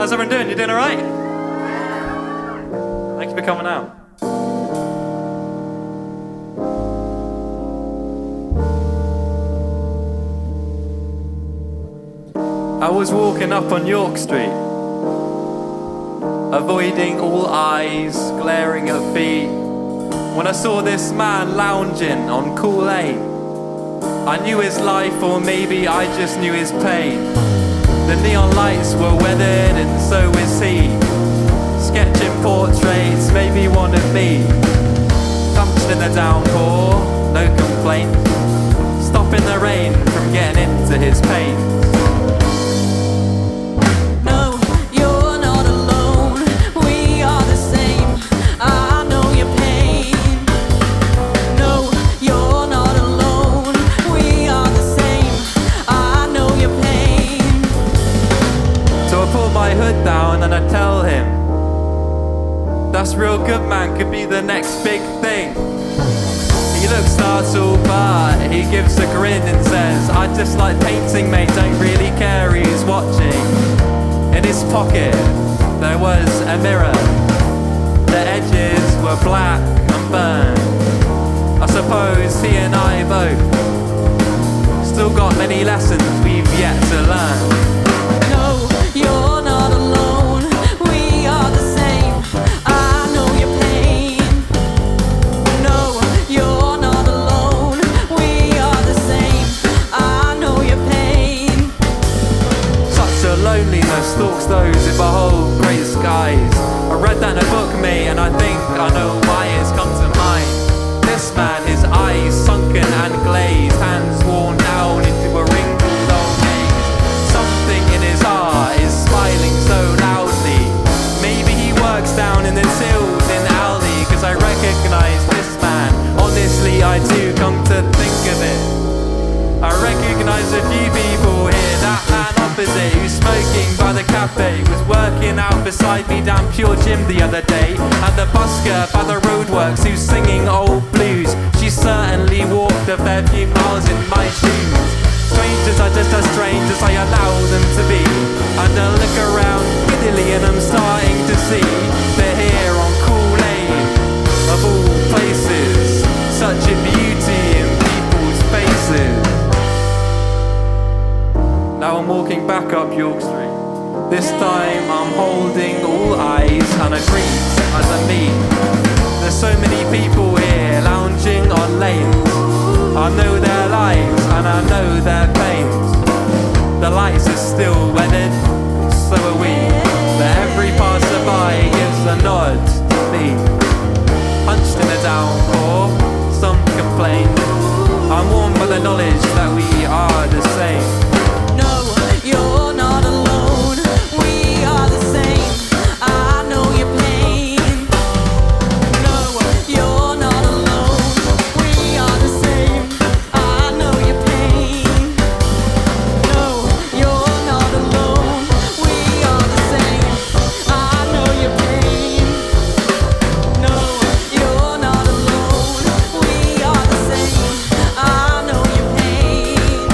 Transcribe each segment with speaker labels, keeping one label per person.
Speaker 1: How's everyone doing? You doing all right? Thank you for coming out. I was walking up on York Street, avoiding all eyes, glaring at feet, when I saw this man lounging on Kool-Aid. I knew his life, or maybe I just knew his pain. The neon lights were weathered and so is he, sketching portraits, maybe one of me. Punched in the downpour, no complaint, stopping the rain from getting into his pain. Down and I tell him, that's real good, man, could be the next big thing. He looks startled but he gives a grin and says, I just like painting, mate, don't really care who's watching. In his pocket there was a mirror, the edges were black and burned. I suppose he and I both still got many lessons we've yet to learn.
Speaker 2: No, you're not alone, we are the same, I know your pain. No, you're not alone, we are the same, I know your pain.
Speaker 1: Such a loneliness stalks those who behold great skies. I read that in a book, mate, and I think I know why it's come to mind. This man, his eyes sunken and glazed, hands worn down into a wrinkled old gaze. Something in his heart is smiling so loudly. Maybe he works down in the tills in Aldi, cause I recognise this man. Honestly, I do come to think of it, I recognise a few people here. That man opposite who's smoking by the cafe was working out beside me down Pure Gym the other day. And the busker by the roadworks who's singing old blues, she certainly walked a fair few miles in my shoes. Strangers are just as strange as I allow them to be. And I look around giddily and I'm starting to see they're here on Kool-Aid. Of all places, such a beauty in people's faces. Now I'm walking back up York Street. This time I'm holding all eyes and I greet as I meet. There's so many people here lounging on lanes. I know their lives and I know their pains. The lights are still weathered, so are we. But every passerby gives a nod to me. Punched in a downpour, some complain. I'm warmed by the knowledge that we are the same.
Speaker 2: No, you're not alone, we are the same, I know your pain. No, you're not alone, we are the same, I know your pain. No, you're not alone, we are the same, I know your pain. No, you're not alone, we are the same, I know your pain.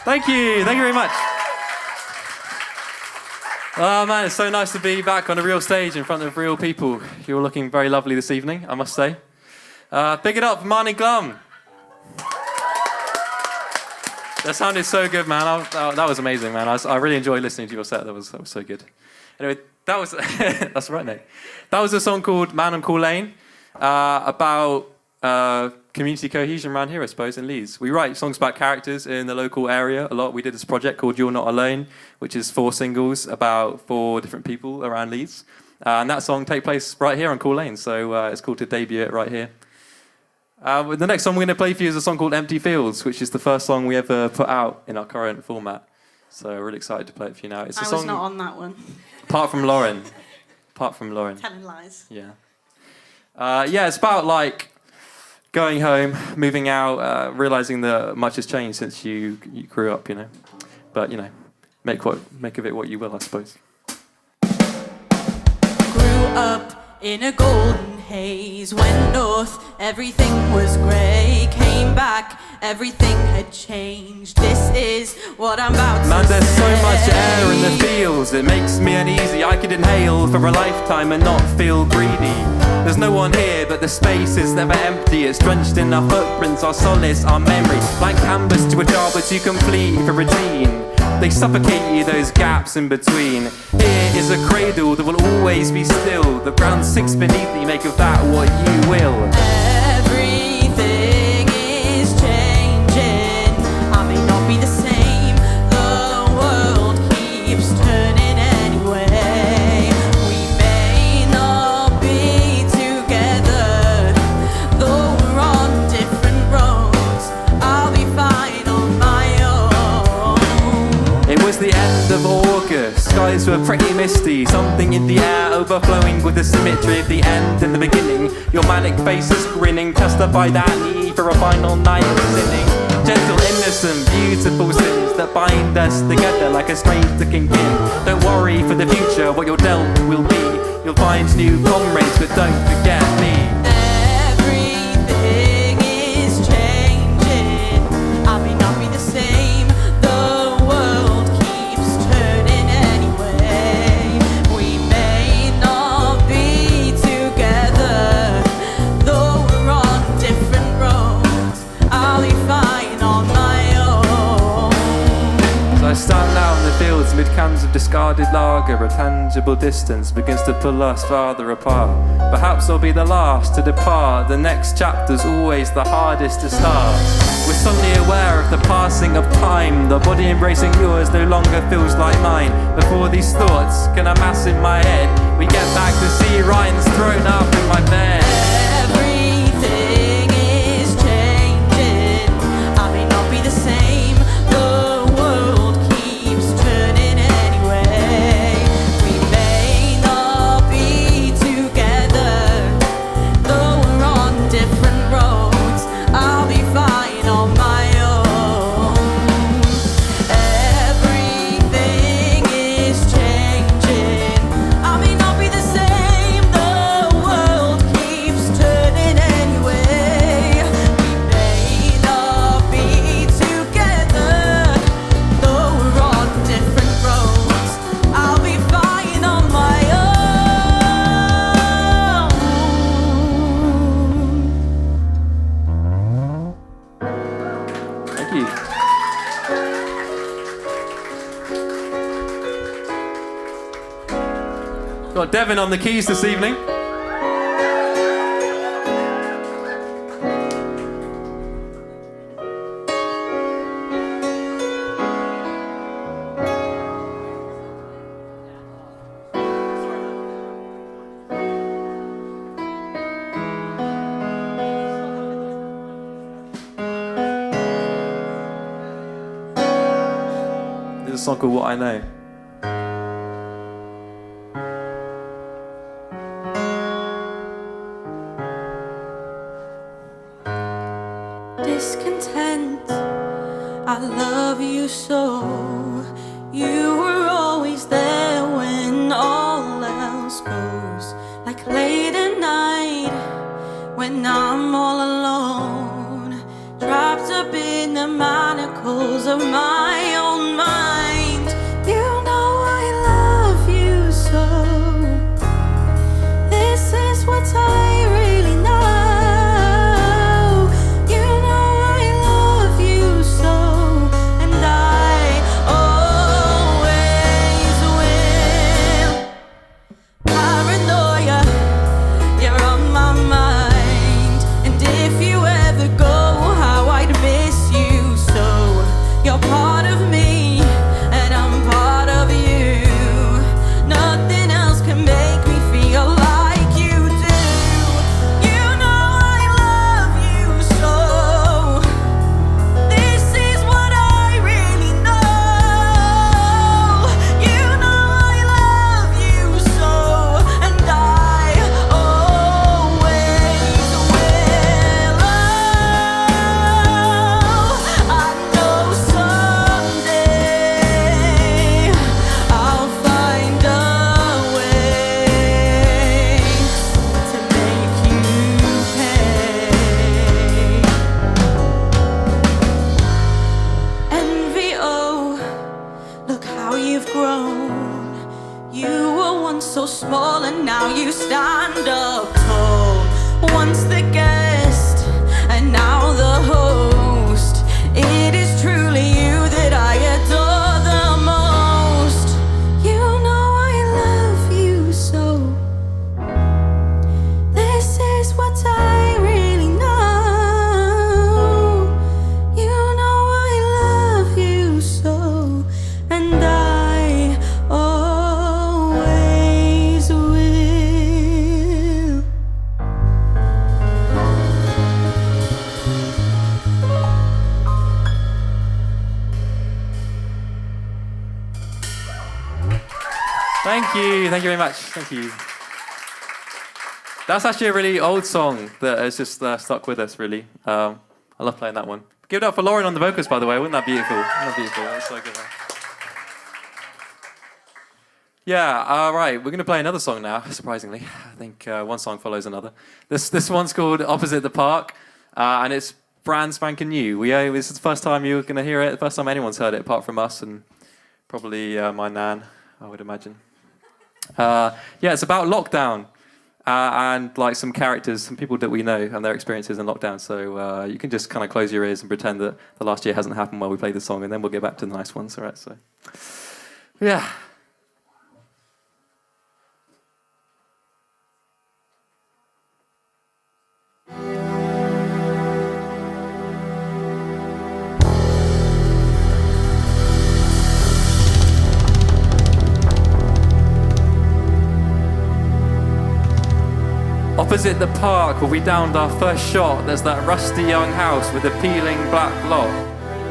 Speaker 1: Thank you very much. Oh man, it's so nice to be back on a real stage in front of real people. You're looking very lovely this evening, I must say. Big it up for Marnie Glum. That sounded so good, man. That was amazing, man. I really enjoyed listening to your set. That was so good. Anyway, that was that's right, mate. That was a song called Man on Cool Lane, about community cohesion around here, I suppose, in Leeds. We write songs about characters in the local area a lot. We did this project called You're Not Alone, which is 4 singles about 4 different people around Leeds. And that song takes place right here on Cool Lane, so it's cool to debut it right here. The next song we're going to play for you is a song called Empty Fields, which is the first song we ever put out in our current format. So we're really excited to play it for you now. It's a song,
Speaker 2: was not on that one.
Speaker 1: Apart from Lauren.
Speaker 2: Telling lies.
Speaker 1: Yeah. It's about like going home, moving out, realising that much has changed since you grew up, you know. But, you know, make of it what you will, I suppose.
Speaker 2: Grew up in a golden haze. Went north, everything was grey. Came back, everything had changed. This is what I'm about to say.
Speaker 1: Man, there's so much air in the fields, it makes me uneasy. I could inhale for a lifetime and not feel greedy. There's no one here, but the space is never empty. It's drenched in our footprints, our solace, our memory. Blank canvas to a job that you complete for routine. They suffocate you, those gaps in between. Here is a cradle that will always be still. The ground sinks beneath you, make of that what you will.
Speaker 2: Everything is changing. I may not be the same. The world keeps turning anyway. We may not be together, though we're on different roads. I'll be fine on my own.
Speaker 1: It was the end of August, skies were pretty misty. Something in the air overflowing with the symmetry of the end and the beginning. Your manic face is grinning, justified that need for a final night of sinning. Gentle, innocent, beautiful sins that bind us together like a strange looking kin. Don't worry for the future, what you're dealt will be. You'll find new comrades, but don't forget me.
Speaker 2: Everything is changing. I may not be the same. The world keeps turning anyway. We may not be together, though we're on different roads. I'll be fine on my own.
Speaker 1: So I stand out in the fields mid cans of discarded lager. A tangible distance begins to pull us farther apart. Perhaps I'll be the last to depart. The next chapter's always the hardest to start. We're suddenly aware of the passing of time. The body embracing yours no longer feels like mine. Before these thoughts can amass in my head, we get back to see Ryan's thrown up in my bed.
Speaker 2: Everything is changing. I may not be the same. The world keeps turning anyway. We may not be together, though we're on different roads. I'll be fine on my own. Everything is changing. I may not be the same. The world keeps turning anyway. We may not be together, though we're on different roads. I'll be fine on my own.
Speaker 1: Thank you. Got Devin on the keys this evening. There's a song called What I Know.
Speaker 2: Discontent, I love you so. You were always there when all else goes. Like late at night when I'm all alone, trapped up in the manacles of my own mind. You know I love once so small and now you stand up tall. Once the guest and now the host. It is truly you that I adore the most. You know I love you so. This is what I really know. You know I love you so, and I always will.
Speaker 1: Thank you very much. Thank you. That's actually a really old song that has just stuck with us, really. I love playing that one. Give it up for Lauren on the vocals, by the way. Wouldn't that be beautiful? Wouldn't that be beautiful? That's so good. Yeah, all right. We're going to play another song now, surprisingly. I think one song follows another. This one's called Opposite the Park, and it's brand spanking new. This is the first time you're going to hear it, the first time anyone's heard it, apart from us and probably my nan, I would imagine. Yeah, it's about lockdown and like some characters, some people that we know and their experiences in lockdown. So you can just kind of close your ears and pretend that the last year hasn't happened while we play the song, and then we'll get back to the nice ones. All right, so yeah. Opposite the park where we downed our first shot, there's that rusty young house with a peeling black lock.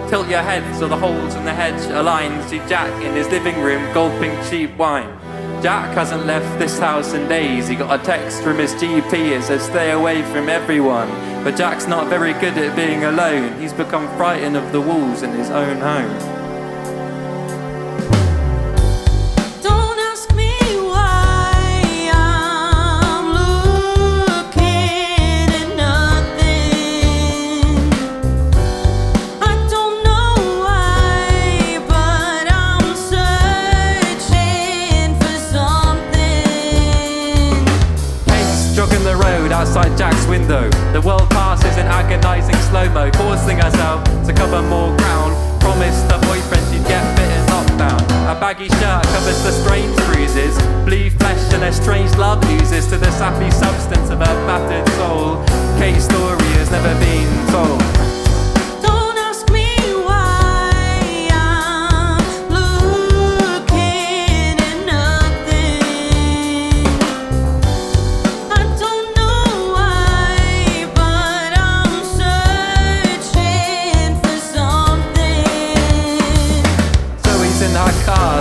Speaker 1: Tilt your head so the holes in the hedge align. See Jack in his living room gulping cheap wine. Jack hasn't left this house in days. He got a text from his GP, it says stay away from everyone. But Jack's not very good at being alone. He's become frightened of the wolves in his own home. Outside Jack's window, the world passes in agonizing slow-mo, forcing herself to cover more ground. Promised her boyfriend she'd get fit in lockdown. A baggy shirt covers the strange bruises. Blue flesh and a strange love oozes to the sappy substance of her battered soul. Kate's story has never been told.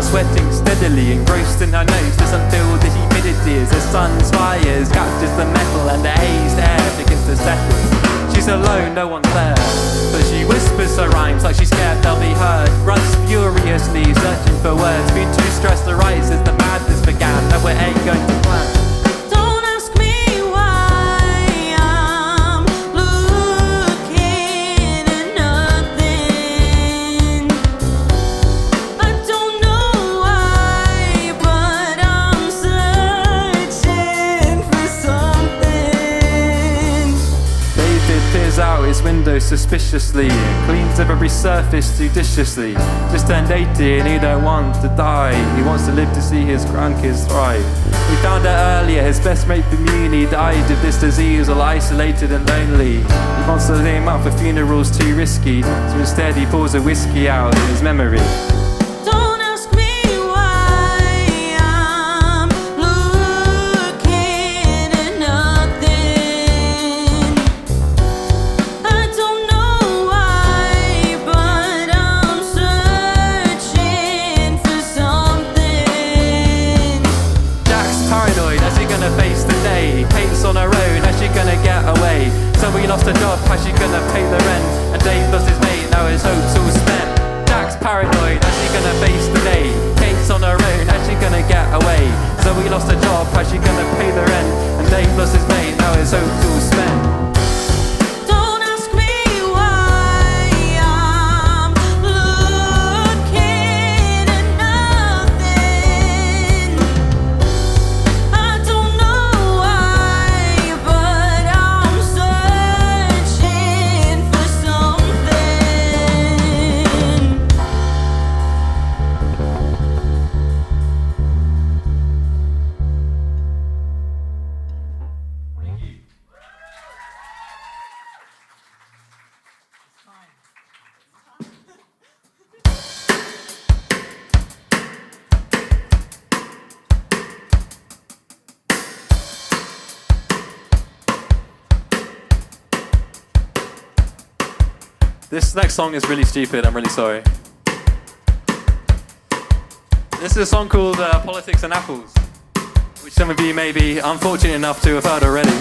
Speaker 1: Sweating steadily, engrossed in her nose, doesn't feel the humidity as the sun's fires captures the metal and the hazed air begins to settle. She's alone, no one's there, but she whispers her rhymes like she's scared they'll be heard. Runs furiously, searching for words, been too stressed to write since the madness began. No, it ain't going to plan. Out his window suspiciously, cleans up every surface judiciously. Just turned 80 and he don't want to die. He wants to live to see his grandkids thrive. We found out earlier his best mate from uni died of this disease, all isolated and lonely. He wants to lay him up for funerals too risky, so instead he pours a whiskey out in his memory. On her own, how's she gonna get away? Somebody lost a job, how's she gonna pay the rent? And Dave lost his mate, now his hopes all spent. Jack's paranoid, how's she gonna face the day? Kate's on her own, how's she gonna get away? Somebody lost a job, how's she gonna pay the rent? And Dave lost his mate, now his hopes all spent. This next song is really stupid, I'm really sorry. This is a song called Politics and Apples, which some of you may be unfortunate enough to have heard already.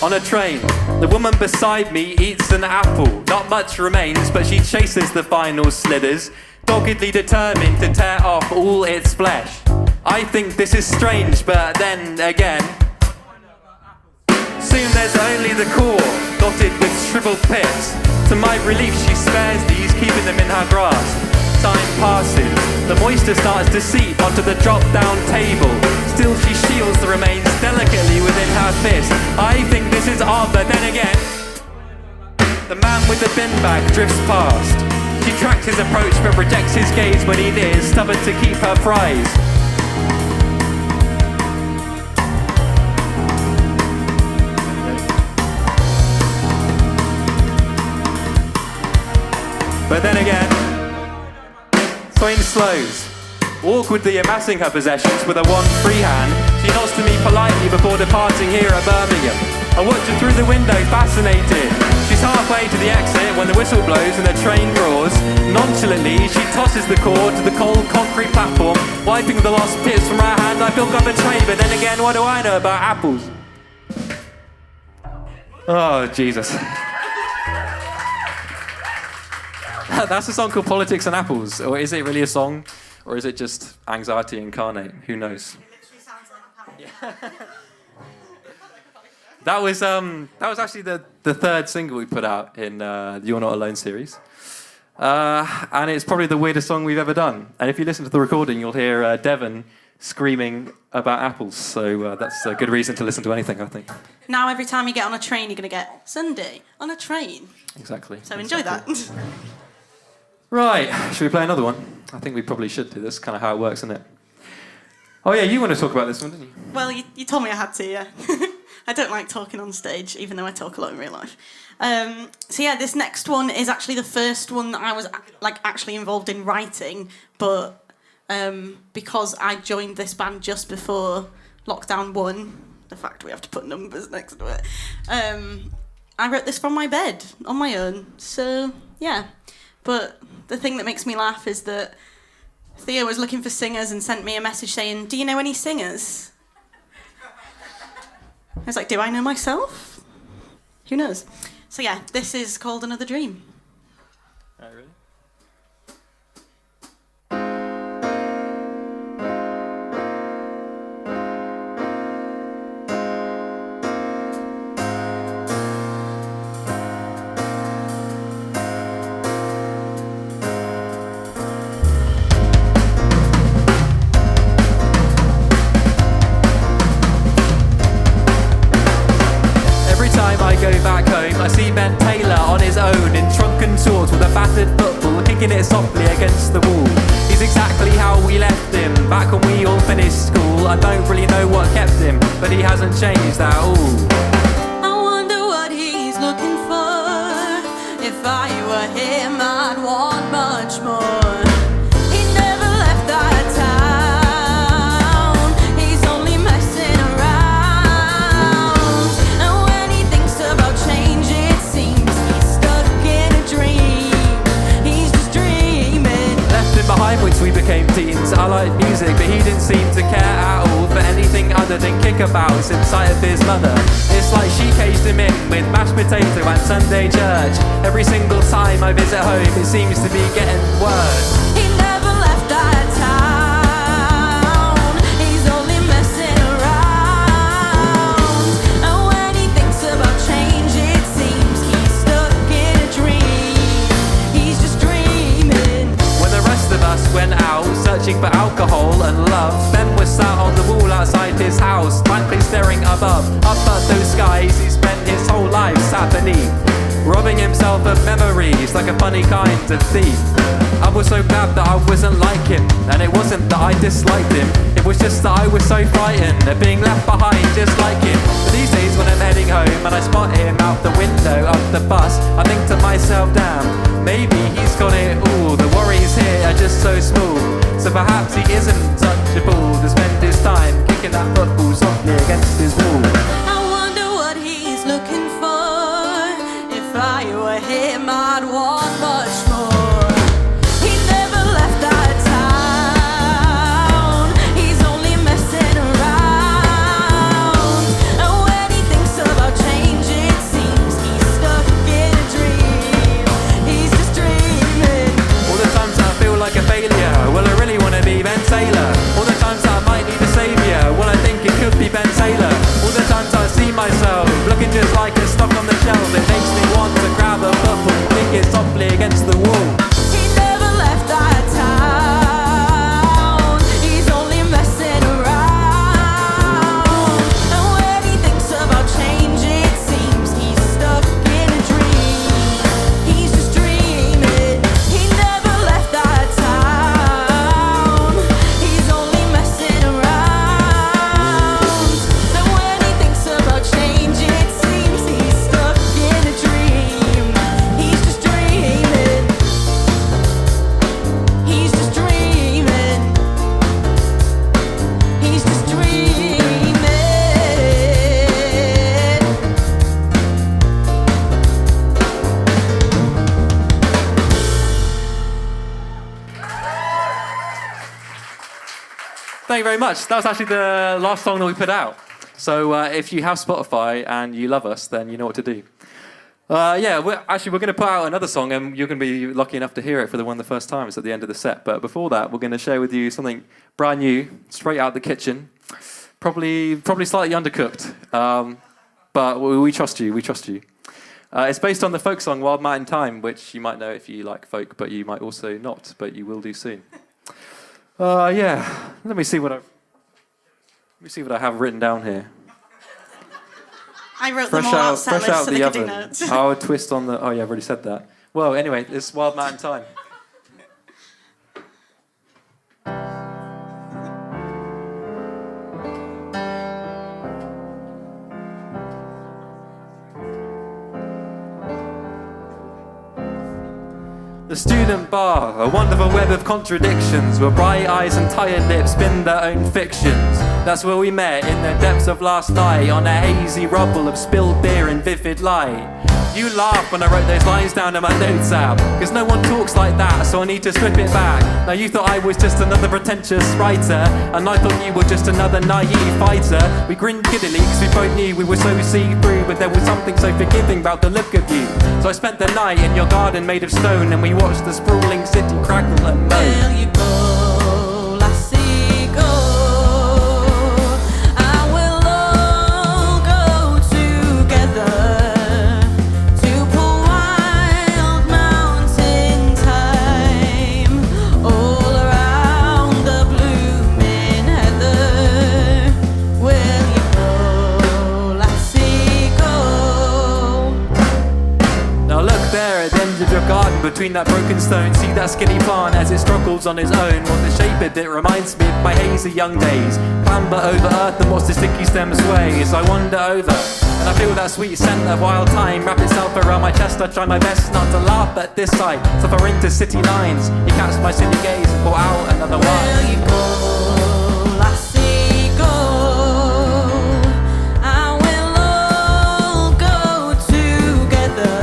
Speaker 1: On a train, the woman beside me eats an apple. Not much remains, but she chases the final slithers, doggedly determined to tear off all its flesh. I think this is strange, but then again, soon there's only the core, dotted with shriveled pits. To my relief, she spares these, keeping them in her grasp. Time passes, the moisture starts to seep onto the drop-down table. Still she shields the remains delicately within her fist. I think this is odd, but then again, the man with the bin bag drifts past. She tracks his approach but rejects his gaze when he nears, stubborn to keep her prize. But then again, Swain slows, awkwardly amassing her possessions with a one free hand. She nods to me politely before departing here at Birmingham. I watch her through the window, fascinated. She's halfway to the exit when the whistle blows and the train roars. Nonchalantly, she tosses the cord to the cold concrete platform, wiping the lost bits from her hand. I feel betrayed, but then again, what do I know about apples? Oh, Jesus. That's a song called Politics and Apples. Or is it really a song? Or is it just anxiety incarnate? Who knows?
Speaker 2: It literally sounds like a panic.
Speaker 1: That was actually the third single we put out in the You're Not Alone series. And it's probably the weirdest song we've ever done. And if you listen to the recording, you'll hear Devon screaming about apples. So that's a good reason to listen to anything, I think.
Speaker 2: Now every time you get on a train, you're going to get Sunday on a train.
Speaker 1: Exactly.
Speaker 2: So enjoy that.
Speaker 1: Right, should we play another one? I think we probably should do. That's kind of how it works, isn't it? Oh yeah, you want to talk about this one, didn't you?
Speaker 2: Well, you told me I had to, yeah. I don't like talking on stage, even though I talk a lot in real life. So yeah, this next one is actually the first one that I was actually involved in writing, but because I joined this band just before lockdown 1, the fact we have to put numbers next to it, I wrote this from my bed on my own. So yeah. But the thing that makes me laugh is that Theo was looking for singers and sent me a message saying, "Do you know any singers?" I was like, do I know myself? Who knows? So yeah, this is called Another Dream.
Speaker 1: Oh, really? I see Ben Taylor on his own in shrunken shorts with a battered football, kicking it softly against the wall. He's exactly how we left him back when we all finished school. I don't really know what kept him, but he hasn't changed at all.
Speaker 2: I wonder what he's looking for. If I were him, I'd want much more. He never left that town. He's only messing around. And when he thinks about change, it seems he's stuck in a dream. He's just dreaming.
Speaker 1: Left him behind once we became teens. I liked music, but he didn't seem to care at all for anything other than kickabouts in sight of his mother. It's like she caged him in with mashed potato and Sunday church. Every single time I visit home, it seems to be getting worse.
Speaker 2: He never left that town. He's only messing around. And when he thinks about change, it seems he's stuck in a dream. He's just dreaming.
Speaker 1: When the rest of us went out searching for alcohol and love, Ben was sat on the wall outside his house, blankly staring above, up at those skies he spent his whole life sat beneath, robbing himself of memories like a funny kind of thief. I was so glad that I wasn't like him, and it wasn't that I disliked him. It was just that I was so frightened of being left behind just like him. But these days when I'm heading home and I spot him out the window of the bus, I think to myself, damn, maybe he's got it all. The worries here are just so small, so perhaps he isn't such a fool to spend his time kicking that football softly against his wall.
Speaker 2: I wonder what he's looking for. If I were him, I'd want much more. He never left that town. He's only messing around. And when he thinks about change, it seems he's stuck in a dream. He's just dreaming.
Speaker 1: All the times I feel like a failure, well I really want to be Ben Taylor. All the times I might need a saviour, well I think it could be Ben Taylor. All the times I see myself looking just like a stock on the shelf, it makes me want to grab a football and kick it softly against the wall.
Speaker 2: He never left that town. He's only messing around. And when he thinks about change, it seems he's stuck in a dream. He's just dreaming. He never left that town. He's only messing around. And when he thinks about change, it seems he's stuck in a dream. He's just dreaming. He's just dreaming. He's just dreaming.
Speaker 1: Thank you very much. That was actually the last song that we put out. So if you have Spotify and you love us, then you know what to do. Yeah, we're going to put out another song, and you're going to be lucky enough to hear it for one of the first times at the end of the set. But before that, we're going to share with you something brand new, straight out the kitchen. Probably slightly undercooked, but we trust you. We trust you. It's based on the folk song "Wild Mountain Thyme," which you might know if you like folk, but you might also not. But you will do soon. Yeah. Let me see what I have written down here.
Speaker 3: I wrote them all out
Speaker 1: Fresh
Speaker 3: so
Speaker 1: out
Speaker 3: they
Speaker 1: the
Speaker 3: could do
Speaker 1: oven.
Speaker 3: notes.
Speaker 1: Our twist on the. Oh yeah, I've already said that. Well, anyway, it's Wild Mountain Thyme. The student bar, a wonderful web of contradictions, where bright eyes and tired lips spin their own fictions. That's where we met in the depths of last night, on a hazy rubble of spilled beer and vivid light. You laughed when I wrote those lines down in my notes app, cause no one talks like that, so I need to strip it back. Now you thought I was just another pretentious writer, and I thought you were just another naive fighter. We grinned giddily cause we both knew we were so see-through, but there was something so forgiving about the look of you. So I spent the night in your garden made of stone, and we watched the sprawling city crackle and moan.
Speaker 2: Will you go, lassie, go? And we'll all go together to pull wild mountain thyme all around the blooming heather. Will you go, lassie, go?
Speaker 1: Now look there at the end of your garden, between that broken stone, see that skinny plant as it struggles on its own. What the shape of it reminds me of my hazy young days. Clamber over earth and watch the sticky stems sway as I wander over, and I feel that sweet scent of wild thyme wrap itself around my chest. I try my best not to laugh at this sight, suffering to city lines. You catch my silly gaze and pour out another
Speaker 2: Will
Speaker 1: wine.
Speaker 2: you go, lassie, go? And we'll all go together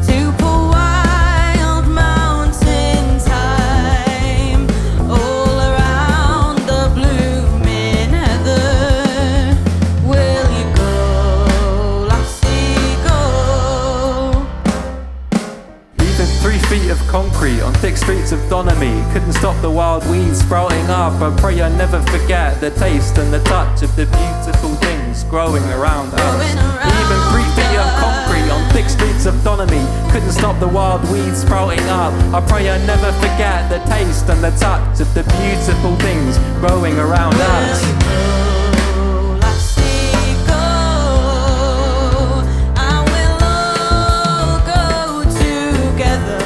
Speaker 2: to pull wild mountain thyme all around the blooming heather. Will you go, lassie, go?
Speaker 1: Even 3 feet of concrete on thick streets of Donamy couldn't stop the wild weeds sprouting up. I pray I never forget the taste and the touch of the beautiful things growing around us.
Speaker 2: Growing around
Speaker 1: Even 3 feet of
Speaker 2: us.
Speaker 1: concrete on thick streets of Donamy couldn't stop the wild weeds sprouting up. I pray I never forget the taste and the touch of the beautiful things growing around us.
Speaker 2: Will you go, lassie, go? And we'll all go together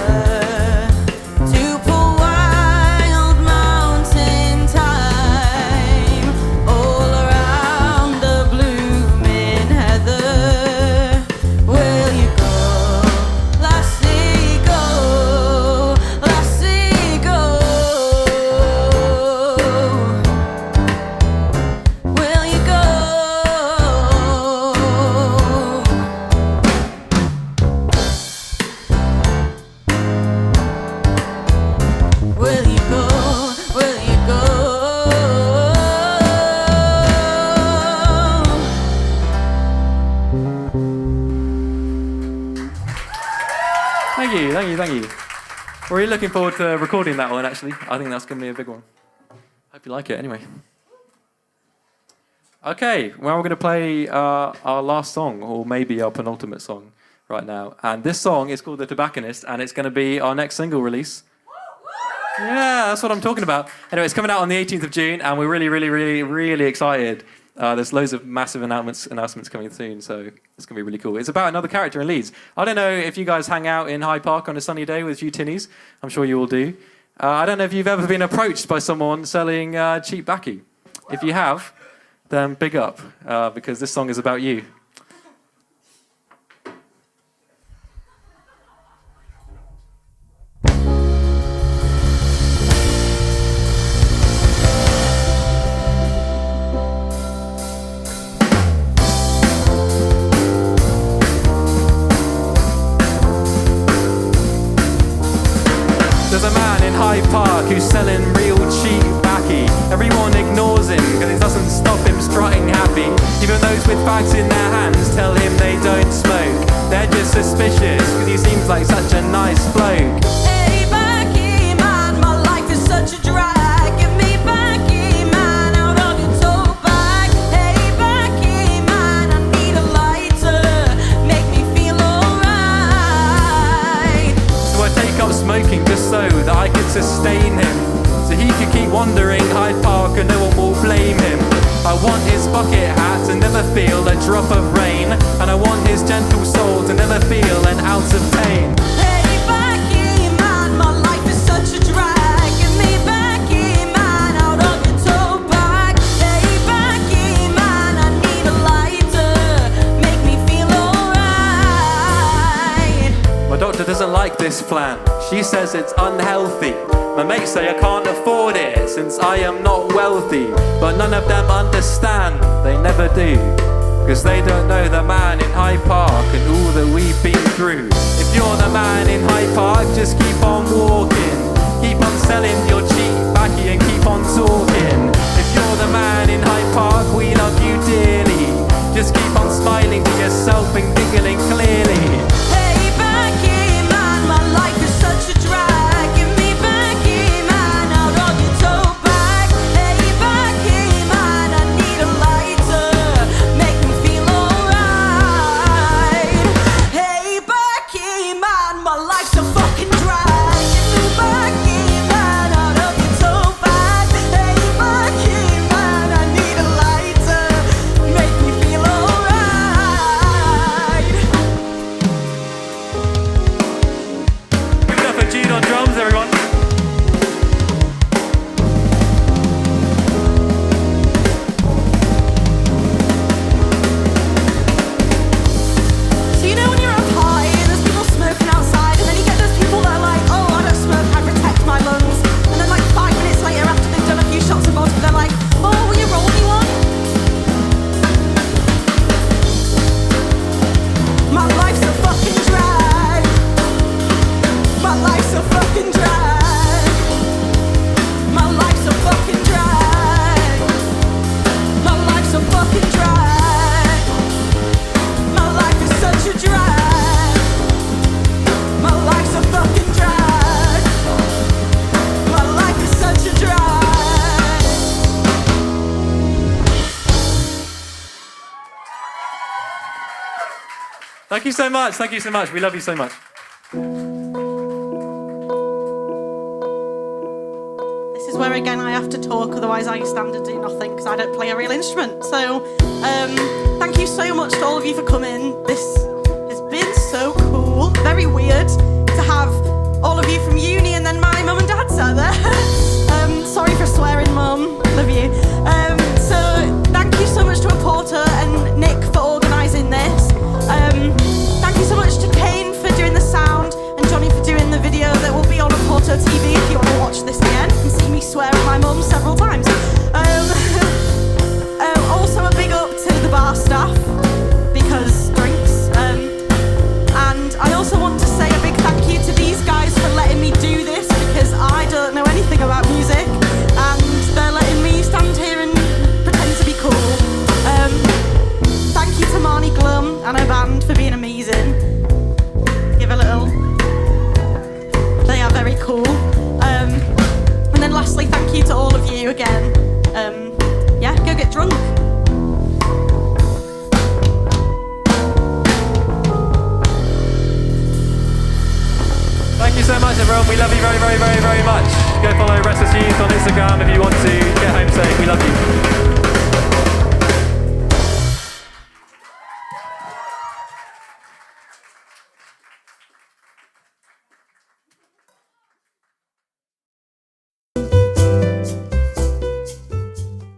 Speaker 1: thank you. We're really looking forward to recording that one, actually. I think that's going to be a big one. Hope you like it, anyway. Okay, well, we're going to play our last song, or maybe our penultimate song right now. And this song is called The Tobacconist, and it's going to be our next single release. Yeah, that's what I'm talking about. Anyway, it's coming out on the 18th of June, and we're really, really, really, really excited. There's loads of massive announcements coming soon, so it's going to be really cool. It's about another character in Leeds. I don't know if you guys hang out in Hyde Park on a sunny day with a few tinnies. I'm sure you all do. I don't know if you've ever been approached by someone selling cheap baccy. If you have, then big up, because this song is about you. There's a man in Hyde Park who's selling real cheap baccy. Everyone ignores him because it doesn't stop him strutting happy. Even those with bags in their hands tell him they don't smoke. They're just suspicious because he seems like such a nice bloke.
Speaker 2: Hey, baccy man, my life is such a drag. Give me baccy man out of your tote bag. Hey, baccy man, I need a lighter. Make me feel alright.
Speaker 1: So I take up smoking just so that I could sustain him, so he could keep wandering Hyde Park and no one will blame him. I want his bucket hat to never feel a drop of rain, and I want his gentle soul to never feel an ounce of pain.
Speaker 2: Hey, baccy man, my life is such a drag. Give me baccy man out of your tote bag. Hey, baccy man, I need a lighter. Make me feel alright.
Speaker 1: My doctor doesn't like this plan. She says it's unhealthy. My mates say I can't afford it since I am not wealthy. But none of them understand, they never do, because they don't know the man in Hyde Park and all that we've been through. If you're the man in Hyde Park, just keep on walking. Keep on selling your cheap baccy and keep on talking. If you're the man in Hyde Park, we love you dearly. Just keep on smiling to yourself and giggling clearly.
Speaker 2: Hey, baccy man, my life is such a drag. Give me baccy man out of your tote bag. Hey, baccy man, I need a lighter. Make me feel alright. Hey, baccy man, my life's a fucking drag. Give me baccy man out of your tote bag. Hey, baccy man, I need a lighter. Make me feel alright.
Speaker 1: Give it up for Jude on drums, everyone.
Speaker 2: So you know when you're at a party and there's people smoking outside, and then you get those people that are like, oh, I don't smoke, I protect my lungs. And then like 5 minutes later, after they've done a few shots of vodka, they're like, oh, will you roll me one? My life's a fucking drag. My life's a fucking drag. My life's a fucking drag. My life's a fucking drag. My life is such a drag. My life's a fucking drag. My life is such a drag.
Speaker 1: Thank you so much. Thank you so much. We love you so much.
Speaker 3: This is where again I have to talk, otherwise I stand and do nothing because I don't play a real instrument. So thank you so much to all of you for coming. This has been so cool. Very weird to have all of you from uni and then my mum and dad sat there. Sorry for swearing, Mum. Love you. So thank you so much to Oporto and Nick for organising this. Thank you so much to Kane for doing the sound and Johnny for doing the video that will be on OportoTV if you want to watch this again and see me swear at my mum several times. Also a big up to the bar staff because drinks.
Speaker 1: Thanks everyone, we love you very, very, very, very much. Go follow Restless Youth on Instagram if you want to. Get home safe, we love you.